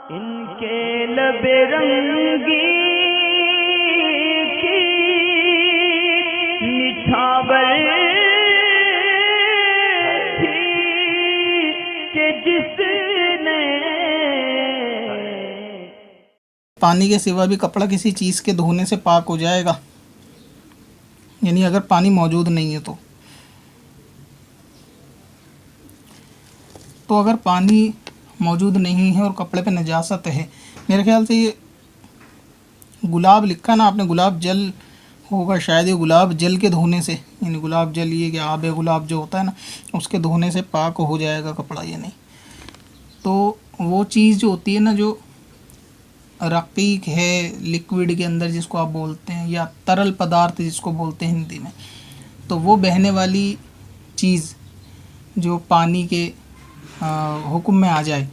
इनके लबे रंगी की निछावर थी कि जिसने पानी के सिवा भी कपड़ा किसी चीज़ के धोने से पाक हो जाएगा, यानी अगर पानी मौजूद नहीं है तो अगर पानी मौजूद नहीं है और कपड़े पे नजासत है, मेरे ख्याल से ये गुलाब लिखा ना आपने, गुलाब जल होगा शायद, ये गुलाब जल के धोने से, यानी गुलाब जल ये कि आब गुलाब जो होता है ना, उसके धोने से पाक हो जाएगा कपड़ा। ये नहीं तो वो चीज़ जो होती है ना, जो रकीक है लिक्विड के अंदर जिसको आप बोलते हैं, या तरल पदार्थ जिसको बोलते हैं हिंदी में, तो वो बहने वाली चीज़ जो पानी के हुक्म में आ जाए,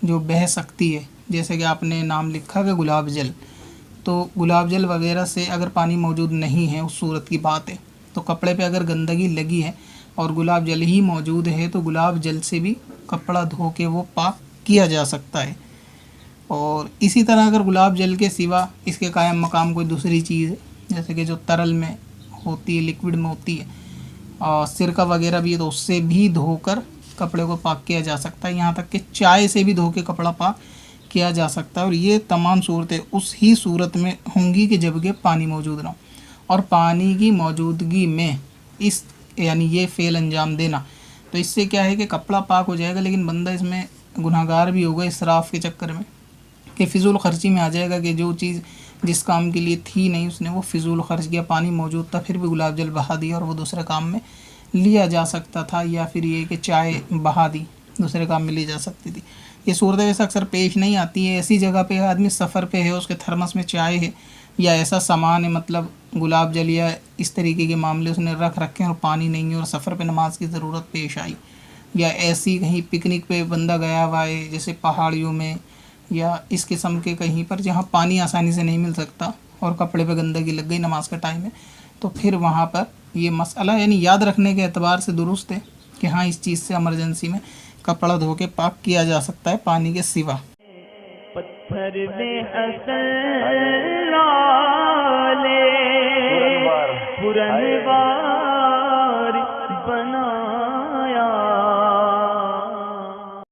जो बह सकती है, जैसे कि आपने नाम लिखा कि गुलाब जल, तो गुलाब जल वगैरह से अगर पानी मौजूद नहीं है, उस सूरत की बात है, तो कपड़े पे अगर गंदगी लगी है और गुलाब जल ही मौजूद है तो गुलाब जल से भी कपड़ा धो के वो पाक किया जा सकता है। और इसी तरह अगर गुलाब जल के सिवा इसके कायम मकाम कोई दूसरी चीज़ है, जैसे कि जो तरल में होती है, लिक्विड में होती है, और सिरका वगैरह भी है, तो उससे भी धोकर कपड़े को पाक किया जा सकता है। यहाँ तक कि चाय से भी धो के कपड़ा पाक किया जा सकता है। और ये तमाम सूरतें उस ही सूरत में होंगी कि जब कि पानी मौजूद ना हो, और पानी की मौजूदगी में इस यानी ये फ़ेल अंजाम देना, तो इससे क्या है कि कपड़ा पाक हो जाएगा, लेकिन बंदा इसमें गुनहगार भी होगा इसराफ़ के चक्कर में, कि फ़िज़ूल ख़र्ची में आ जाएगा, कि जो चीज़ जिस काम के लिए थी नहीं उसने वो फ़िज़ूल ख़र्च किया। पानी मौजूद था फिर भी गुलाब जल बहा दिया और वो दूसरे काम में लिया जा सकता था, या फिर ये कि चाय बहा दी दूसरे काम में ली जा सकती थी। ये सूरत वैसे अक्सर पेश नहीं आती है। ऐसी जगह पे आदमी सफ़र पे है, उसके थर्मस में चाय है या ऐसा सामान है, मतलब गुलाब जल या इस तरीके के मामले उसने रख रखे हैं और पानी नहीं है, और सफ़र पे नमाज की ज़रूरत पेश आई, या ऐसी कहीं पिकनिक पे बंदा गया हुआ है जैसे पहाड़ियों में या इस किस्म के कहीं पर जहाँ पानी आसानी से नहीं मिल सकता और कपड़े पे गंदगी लग गई नमाज का टाइम है, तो फिर वहाँ पर ये मसला यानी याद रखने के एतबार से दुरुस्त है कि हाँ इस चीज़ से इमरजेंसी में कपड़ा धो के पाक किया जा सकता है पानी के सिवा। पत्थर में असल लाले पुरनवार बना